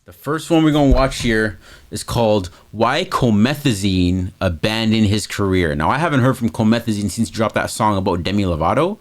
The first one we're gonna watch here is called "Why Comethazine Abandoned His Career." Now, I haven't heard from Comethazine since he dropped that song about Demi Lovato.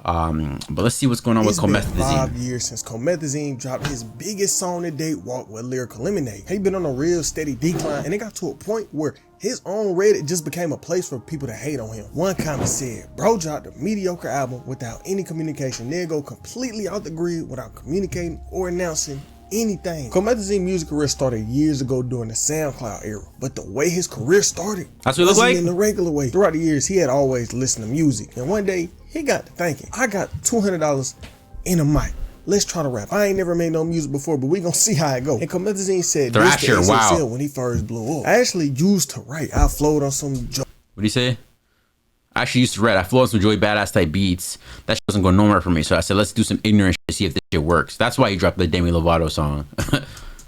But let's see what's going on with Comethazine. It's been 5 years since Comethazine dropped his biggest song to date, Walk with Lyrical Lemonade. He's been on a real steady decline, and it got to a point where his own Reddit just became a place for people to hate on him. One comment said, "Bro dropped a mediocre album without any communication, then go completely out the grid without communicating or announcing anything." Comethazine music career started years ago during the SoundCloud era, but the way his career started that's what it looked like in the regular way. Throughout the years, he had always listened to music, and one day he got to thinking, I got $200 in a mic. Let's try to rap. I ain't never made no music before, but we gonna see how it go. And Comethazine said Thrasher, this to wow. when he first blew up. I actually used to write. I flowed on some What do you say? I actually used to write. I flowed on some Joey Badass type beats. That shit wasn't going nowhere for me. So I said, let's do some ignorant shit to see if this shit works. That's why he dropped the Demi Lovato song.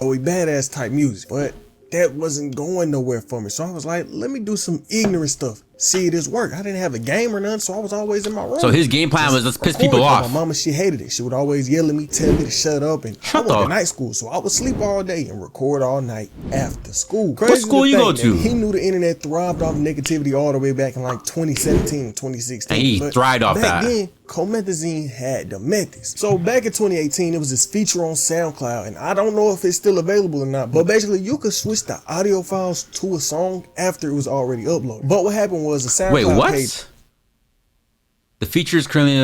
Joey Badass type music, but that wasn't going nowhere for me. So I was like, let me do some ignorant stuff. See this work. I didn't have a game or nothing, so I was always in my room. So his game plan was let's piss people off. My mama, she hated it. She would always yell at me, tell me to shut up, and I went to night school, so I would sleep all day and record all night after school. Crazy what school you go to? He knew the internet thrived off negativity all the way back in like 2017, 2016. And he thrived off that. Back then, Comethazine had the methods. So back in 2018, it was this feature on SoundCloud, and I don't know if it's still available or not, but basically you could switch the audio files to a song after it was already uploaded. But what happened was the SoundCloud Wait, what? page. The feature is currently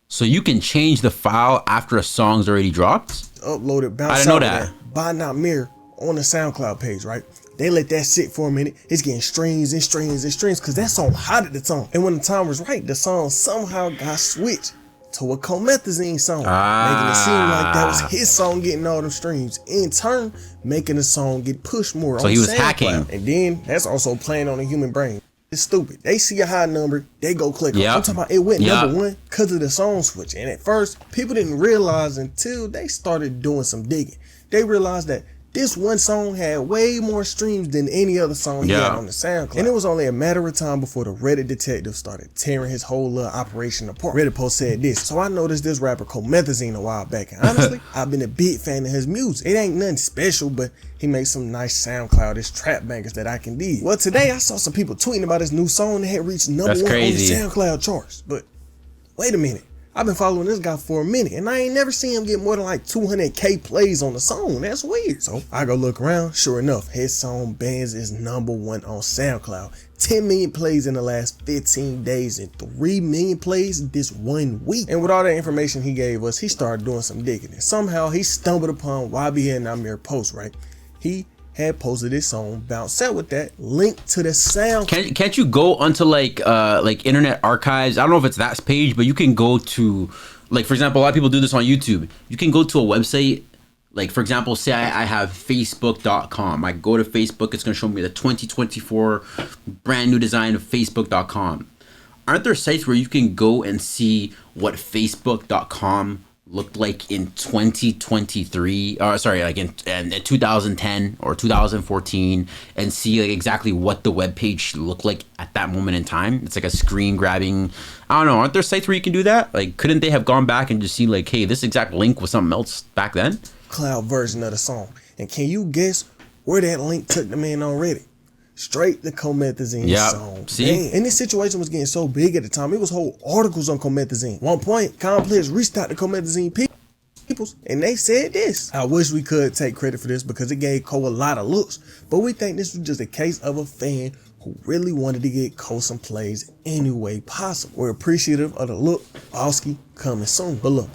so you can change the file after a song's already dropped? Uploaded, bounce I didn't know out that. By Not Mirror on the SoundCloud page, right? They let that sit for a minute. It's getting streams and streams and streams because that song hot at the time. And when the time was right, the song somehow got switched to a Comethazine song, making it seem like that was his song getting all them streams. In turn, making the song get pushed more. So on he was SoundCloud. hacking. And then that's also playing on the human brain. It's stupid. They see a high number, they go click on it. I'm talking about it went number one because of the song switch. And at first, people didn't realize until they started doing some digging. They realized that this one song had way more streams than any other song he had on the SoundCloud. And it was only a matter of time before the Reddit detective started tearing his whole little operation apart. Reddit post said this: "So I noticed this rapper Comethazine a while back, and honestly, I've been a big fan of his music. It ain't nothing special, but he makes some nice SoundCloud trap bangers that I can dig." Well, today I saw some people tweeting about his new song that had reached number one on the SoundCloud charts. But wait a minute. I've been following this guy for a minute, and I ain't never seen him get more than like 200K plays on the song. That's weird. So I go look around. Sure enough, his song Bands is number one on SoundCloud. 10 million plays in the last 15 days and 3 million plays this 1 week. And with all that information he gave us, he started doing some digging. And somehow he stumbled upon YBN Namir post, right? He had posted this song, Bounce Out with that link to the sound. Can't you go onto like Internet Archives? I don't know if it's that page, but you can go to, like, for example, a lot of people do this on YouTube. You can go to a website, like, for example, say I have facebook.com. I go to Facebook, it's going to show me the 2024 brand new design of facebook.com. Aren't there sites where you can go and see what facebook.com looked like in 2023, like in 2010 or 2014, and see like exactly what the web page looked like at that moment in time? It's like a screen grabbing. I don't know. Aren't there sites where you can do that? Like, couldn't they have gone back and just see like, hey, this exact link was something else back then? Cloud version of the song. And can you guess where that link took them in already? Straight to Comethazine song. See? And this situation was getting so big at the time, it was whole articles on Comethazine. One point, Complex reached out to Comethazine peoples, and they said this: "I wish we could take credit for this because it gave Cole a lot of looks, but we think this was just a case of a fan who really wanted to get Cole some plays any way possible. We're appreciative of the look. Bowski coming soon." But look,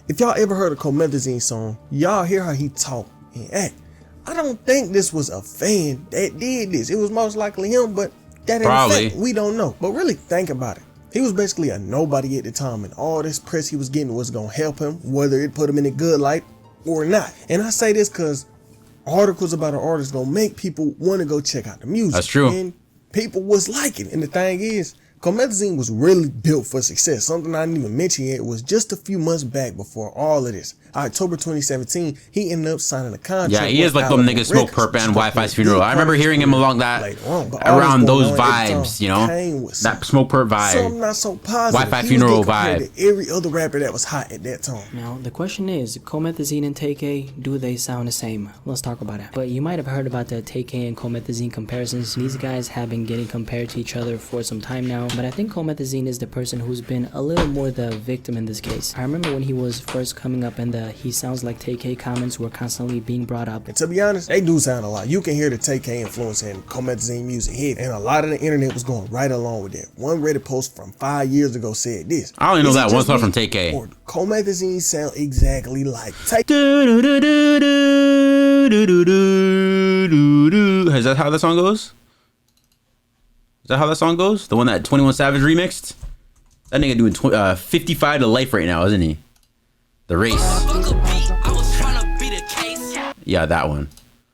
if y'all ever heard a Comethazine song, y'all hear how he talk and act. I don't think this was a fan that did this. It was most likely him, but that ain't fact. We don't know. But really think about it. He was basically a nobody at the time, and all this press he was getting was gonna help him, whether it put him in a good light or not. And I say this because articles about an artist gonna make people want to go check out the music. That's true. And people was liking it. And the thing is, Comethazine was really built for success. Something I didn't even mention yet was just a few months back before all of this. October 2017, he ended up signing a contract. Yeah, he is like them niggas Smoke Perp and Wi-Fi's funeral. I remember hearing him along that, around those vibes, you know, that Smoke Perp vibe, something not so positive. Wi-Fi funeral vibe. To every other rapper that was hot at that time. Now the question is, Comethazine and TK, do they sound the same? Let's talk about it. But you might have heard about the TK and Comethazine comparisons. These guys have been getting compared to each other for some time now, but I think Comethazine is the person who's been a little more the victim in this case. I remember when he was first coming up and the "he sounds like TK" comments were constantly being brought up. And to be honest, they do sound a lot. You can hear the TK influence in Comethazine music hit, and a lot of the internet was going right along with that. One Reddit post from 5 years ago said this. I only know that one song from TK. Or Comethazine sound exactly like TK. Is that how that song goes? Is that how that song goes? The one that 21 Savage remixed? That nigga doing 55 to life right now, isn't he? The Race. Yeah, that one.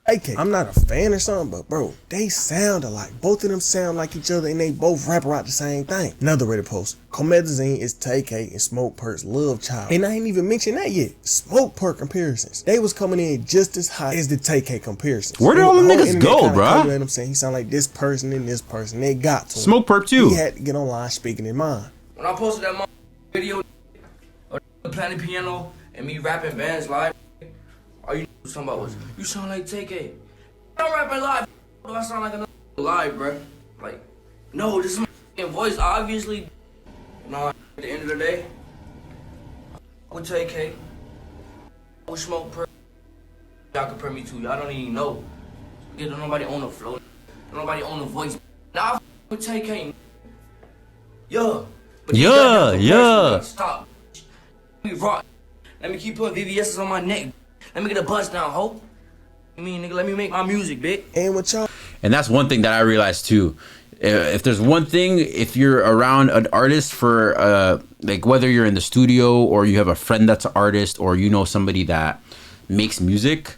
AK. I'm not a fan or something, but bro, they sound alike. Both of them sound like each other and they both rap about the same thing. Another Reddit post. Comethazine is TK and Smoke Perp's love child. And I ain't even mentioned that yet. Smoke Perp comparisons. They was coming in just as hot as the TK comparisons. Where did all them niggas go, bro? I'm saying he sound like this person and this person. They got to him. Smoke Perp too. He had to get online speaking in mind. When I posted that video of playing the piano and me rapping bands live, all you talking about was, you sound like TK. I'm rapping live. Do I sound like another live, bro? Like, no, this is my voice, obviously. No, at the end of the day, I would TK. I would Smoke Perp. Y'all compare me to, y'all don't even know. Get nobody on the flow, nobody on the voice. Now I with TK. Yeah. Yeah. Stop. Let me rock. Let me keep putting VVS's on my neck. Let me get a buzz down, ho. I mean, nigga, let me make my music, bitch. And what y'all? And that's one thing that I realized too. If there's one thing, if you're around an artist for like whether you're in the studio or you have a friend that's an artist or you know somebody that makes music,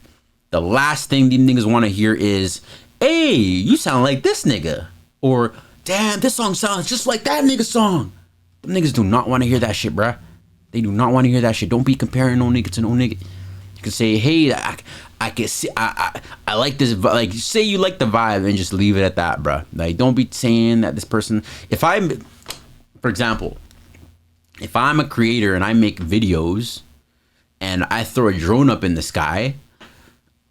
the last thing these niggas want to hear is, "Hey, you sound like this nigga," or "Damn, this song sounds just like that nigga song." Them niggas do not want to hear that shit, bruh. They do not want to hear that shit. Don't be comparing no nigga to no nigga. You can say, "Hey, I can see, I like this." Like, say you like the vibe and just leave it at that, bruh. Like, don't be saying that this person. For example, if I'm a creator and I make videos and I throw a drone up in the sky,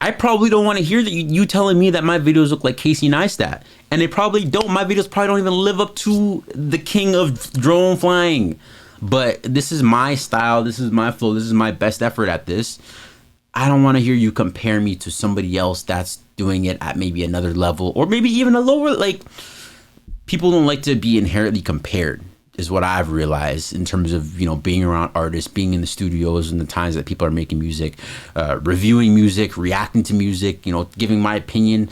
I probably don't want to hear that you telling me that my videos look like Casey Neistat. And they probably don't. My videos probably don't even live up to the king of drone flying. But this is my style. This is my flow. This is my best effort at this. I don't want to hear you compare me to somebody else that's doing it at maybe another level or maybe even a lower. Like, people don't like to be inherently compared, is what I've realized in terms of, you know, being around artists, being in the studios and the times that people are making music, reviewing music, reacting to music, you know, giving my opinion.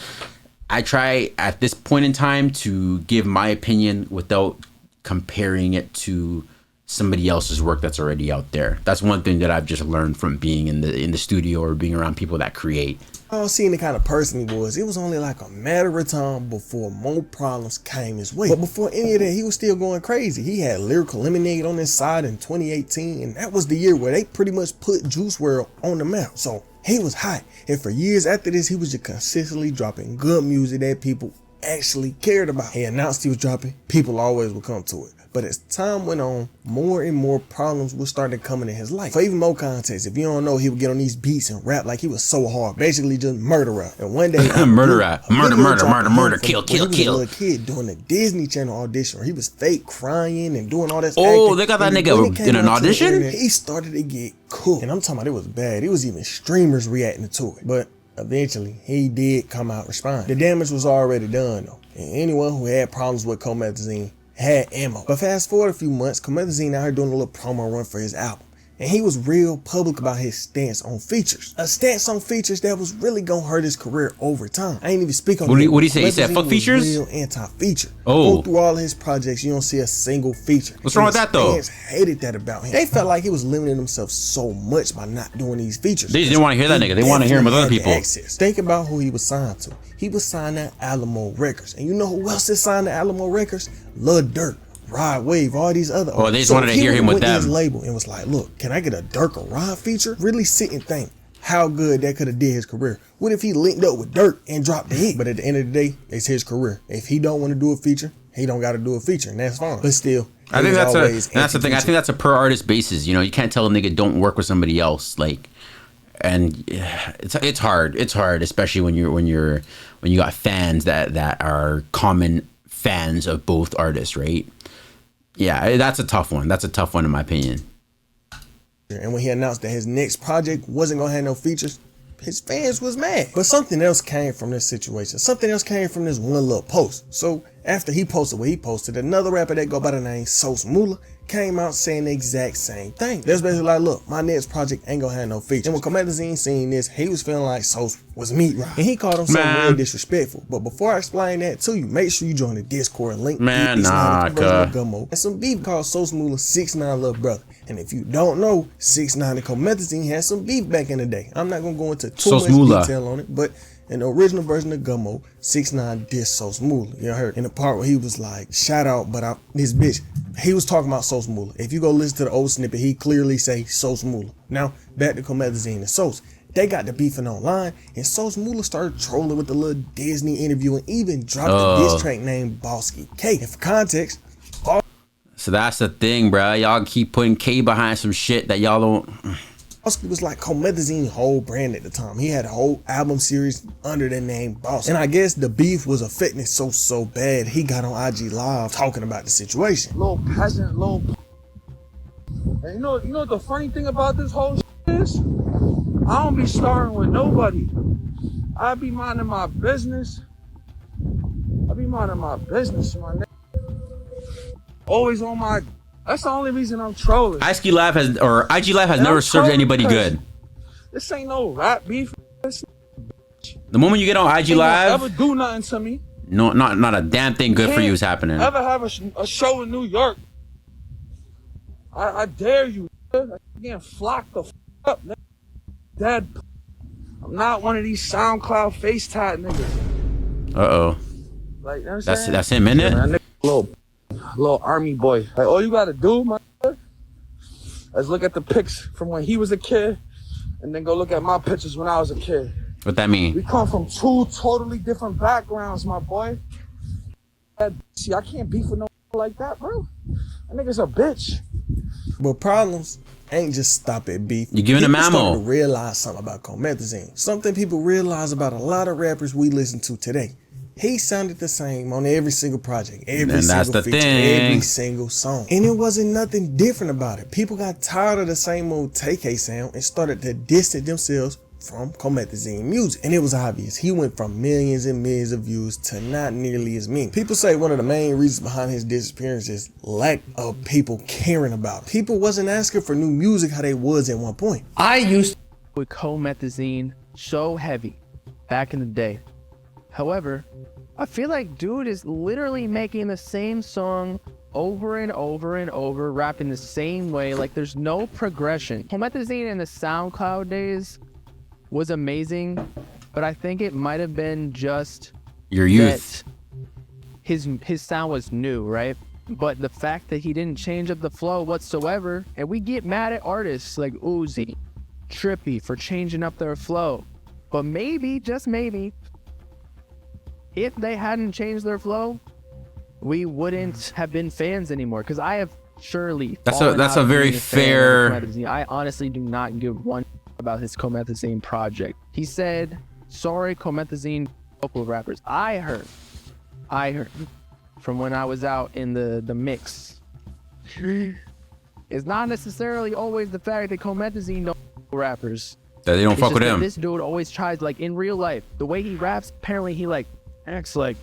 I try at this point in time to give my opinion without comparing it to somebody else's work that's already out there. That's one thing that I've just learned from being in the studio or being around people that create. Seeing the kind of person he was, it was only like a matter of time before more problems came his way. But before any of that, he was still going crazy. He had Lyrical Lemonade on his side in 2018, and that was the year where they pretty much put Juice WRLD on the map. So he was hot, and for years after this, he was just consistently dropping good music that people actually cared about. He announced he was dropping, people always would come to it. But as time went on, more and more problems would start coming in his life. For even more context, if you don't know, he would get on these beats and rap like he was so hard, basically just murder rap. And one day, murder, kill. He was a little kid doing a Disney Channel audition where he was fake crying and doing all that. Oh, they got that nigga in an audition? He started to get cooked. And I'm talking about it was bad. It was even streamers reacting to it. But eventually, he did come out respond. The damage was already done though. And anyone who had problems with Comethazine had ammo. But fast forward a few months, Comethazine out here doing a little promo run for his album. And he was real public about his stance on features. A stance on features that was really gonna hurt his career over time. I ain't even speak on what do you say? He said fuck features? Real anti-feature. Oh. Go through all his projects, you don't see a single feature. What's wrong with that though? Fans hated that about him. They felt like he was limiting himself so much by not doing these features. They didn't want to hear that nigga. They want to hear him with other people. Think about who he was signed to. He was signed to Alamo Records. And you know who else is signed to Alamo Records? Lil Durk. Rod Wave, all these other. Oh, they just wanted to hear him with them. His label and was like, look, can I get a Dirk or Rod feature? Really sit and think how good that could have did his career. What if he linked up with Dirk and dropped the hit? But at the end of the day, it's his career. If he don't want to do a feature, he don't got to do a feature, and that's fine. But still, I think that's the thing. I think that's a per artist basis. You know, you can't tell a nigga don't work with somebody else. Like, and it's hard. It's hard, especially when you got fans that are common fans of both artists, right? Yeah, that's a tough one. That's a tough one in my opinion. And when he announced that his next project wasn't gonna have no features, his fans was mad. But something else came from this situation. Something else came from this one little post. So after he posted what he posted, another rapper that go by the name Sos Mula came out saying the exact same thing. That's basically like, look, my next project ain't gonna have no features. And when Comethazine seen this, he was feeling like Sos was meat rock. And he called him something real disrespectful. But before I explain that to you, make sure you join the Discord link. Man, nah, Gummo. And some beef called Sos Mula 6ix9ine little brother. And if you don't know, 6ix9ine and Comethazine had some beef back in the day. I'm not gonna go into too much detail on it, but in the original version of Gummo, 6ix9ine dissed Sos Mula. You heard in the part where he was like, shout out, but this bitch. He was talking about Sos Mula. If you go listen to the old snippet, he clearly say Sos Mula. Now, back to Comethazine and Sos. They got the beefing online, and Sos Mula started trolling with the little Disney interview and even dropped a diss track named Bosky K. And for context, so that's the thing, bro. Y'all keep putting K behind some shit that y'all don't. Bosky was like Comethazine's whole brand at the time. He had a whole album series under the name Boss. And I guess the beef was affecting Sos so bad, he got on IG Live talking about the situation. Little peasant, little. And you know what the funny thing about this whole shit is? I don't be starting with nobody. I be minding my business. My nigga. Always on my. That's the only reason I'm trolling. IG Live has never served anybody good. This ain't no rap beef. The moment you get on IG Live, ever do nothing to me. No, not a damn thing good for you is happening. Ever have a show in New York? I dare you. I'm getting flocked the up, nigga. Dead. I'm not one of these SoundCloud face tat niggas. Uh-oh. Like, you know that's him, isn't it? Yeah, man, little army boy. Like, all you gotta do, my nigga, is look at the pics from when he was a kid, and then go look at my pictures when I was a kid. What that mean? We come from two totally different backgrounds, my boy. See, I can't beef with no like that, bro. That nigga's a bitch. But problems ain't just stop at beef. You're giving him ammo. People starting to realize something about Comethazine. Something people realize about a lot of rappers we listen to today. He sounded the same on every single project, every single feature, every single song. And it wasn't nothing different about it. People got tired of the same old TK sound and started to distance themselves from Comethazine music. And it was obvious. He went from millions and millions of views to not nearly as many. People say one of the main reasons behind his disappearance is lack of people caring about it. People wasn't asking for new music how they was at one point. I used with Comethazine so heavy back in the day. However, I feel like dude is literally making the same song over and over and over, rapping the same way. Like there's no progression. Comethazine in the SoundCloud days was amazing, but I think it might have been just your youth. His sound was new, right? But the fact that he didn't change up the flow whatsoever, and we get mad at artists like Uzi, Trippy for changing up their flow. But maybe, just maybe, if they hadn't changed their flow, we wouldn't have been fans anymore. Because I have surely that's a very fair. I honestly do not give one about his Comethazine project. He said, "Sorry, Comethazine vocal rappers." I heard from when I was out in the mix. It's not necessarily always the fact that Comethazine know rappers. That they don't fuck with him. This dude always tries, like in real life, the way he raps, apparently he like acts like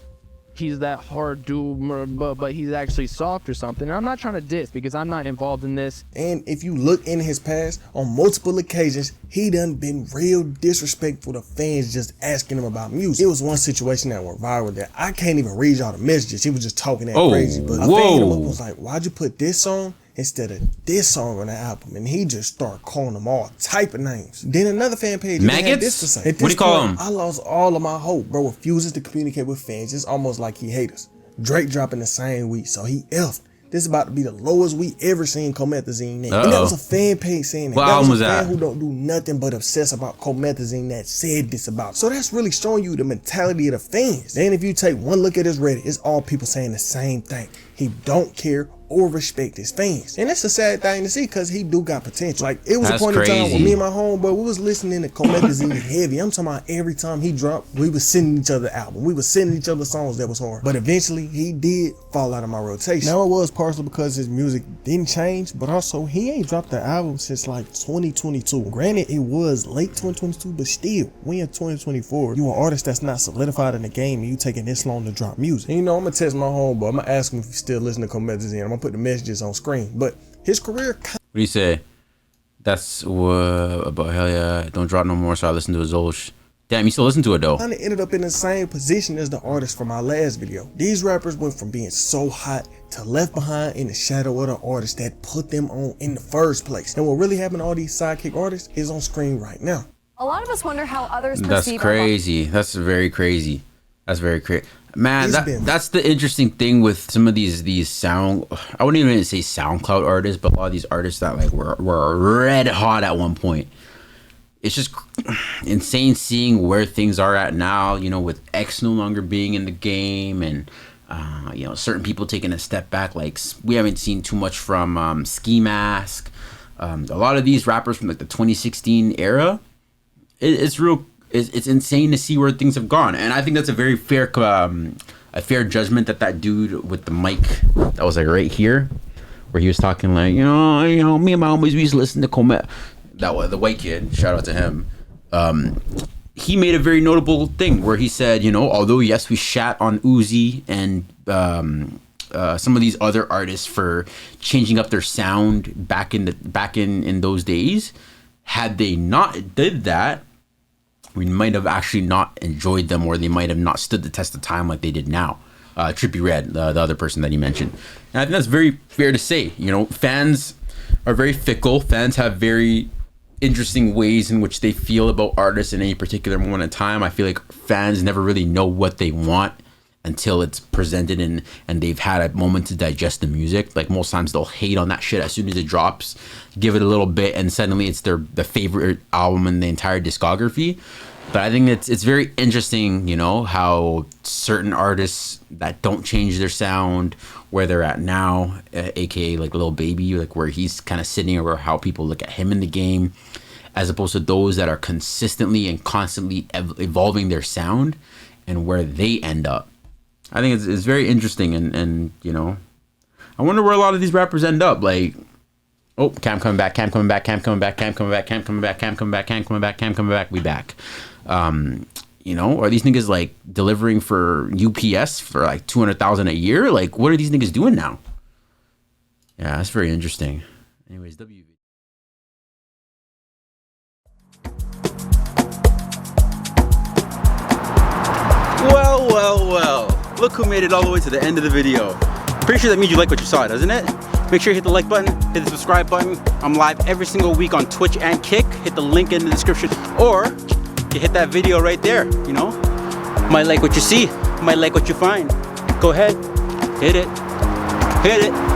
he's that hard dude, but he's actually soft or something. And I'm not trying to diss because I'm not involved in this. And if you look in his past, on multiple occasions, he done been real disrespectful to fans just asking him about music. It was one situation that went viral that I can't even read y'all the messages. He was just talking that crazy. But a fan hit him up and was like, why'd you put this song instead of this song on the album? And he just started calling them all type of names. Then another fan page had this to say. What do you call him? I lost all of my hope. Bro refuses to communicate with fans. It's almost like he hates us. Drake dropping the same week, so he effed. this is about to be the lowest we ever seen Comethazine at. And that was a fan page saying that. What that album was a was fan that? who don't do nothing but obsess about Comethazine that said this about it. So that's really showing you the mentality of the fans. Then if you take one look at his Reddit, it's all people saying the same thing. He don't care or respect his fans. And that's a sad thing to see because he do got potential. Like, it was That's a point in time when crazy. me and my homeboy, we was listening to Comethazine heavy. I'm talking about every time he dropped, we was sending each other album. We was sending each other songs that was hard. But eventually, he did fall out of my rotation. Now, it was partially because his music didn't change, but also he ain't dropped the album since like 2022. Granted, it was late 2022, but still, we in 2024. You an artist that's not solidified in the game and you taking this long to drop music. And you know, I'm gonna text my homeboy. I'm gonna ask him if he's still listening to Comethazine. I'm gonna put the messages on screen. But his career What do you say? That's about hell yeah. Don't drop no more. So I listen to his old. Damn, you still listen to it though. kind of ended up in the same position as the artist from my last video. These rappers went from being so hot to left behind in the shadow of the artist that put them on in the first place. And what really happened to all these sidekick artists is on screen right now. A lot of us wonder how others That's perceive crazy. That's very crazy. That's very crazy. Man, It's been- that's the interesting thing with some of these sound. I wouldn't even say SoundCloud artists, but a lot of these artists that like were red hot at one point. It's just insane seeing where things are at now. You know, with X no longer being in the game, and you know, certain people taking a step back. Like, we haven't seen too much from Ski Mask. A lot of these rappers from like the 2016 era. It's real. It's insane to see where things have gone, and I think that's a very fair judgment that dude with the mic that was like right here, where he was talking like, you know, me and my homies, we used to listen to Comet. That was the white kid. Shout out to him. He made a very notable thing where he said, you know, although yes, we shat on Uzi and some of these other artists for changing up their sound back in those days, had they not did that, we might have actually not enjoyed them, or they might have not stood the test of time like they did now. Trippie Redd, the other person that he mentioned. And I think that's very fair to say. You know, fans are very fickle. Fans have very interesting ways in which they feel about artists in any particular moment in time. I feel like fans never really know what they want until it's presented and they've had a moment to digest the music. Like, most times they'll hate on that shit as soon as it drops, give it a little bit, and suddenly it's the favorite album in the entire discography. But I think it's very interesting, you know, how certain artists that don't change their sound, where they're at now, aka like Lil Baby, like where he's kind of sitting, or how people look at him in the game, as opposed to those that are consistently and constantly evolving their sound and where they end up. I think it's very interesting, and you know, I wonder where a lot of these rappers end up. Like, oh, Cam coming back, Cam coming back, Cam coming back, Cam coming back, Cam coming back, Cam coming back, Cam coming back, Cam coming back, we back. You know, are these niggas like delivering for UPS for like $200,000 a year? Like, what are these niggas doing now? Yeah, that's very interesting. Anyways, WV. Well. Look who made it all the way to the end of the video. Pretty sure that means you like what you saw, doesn't it? Make sure you hit the like button, hit the subscribe button. I'm live every single week on Twitch and Kick. Hit the link in the description, or you hit that video right there, you know? Might like what you see, might like what you find. Go ahead, hit it, hit it.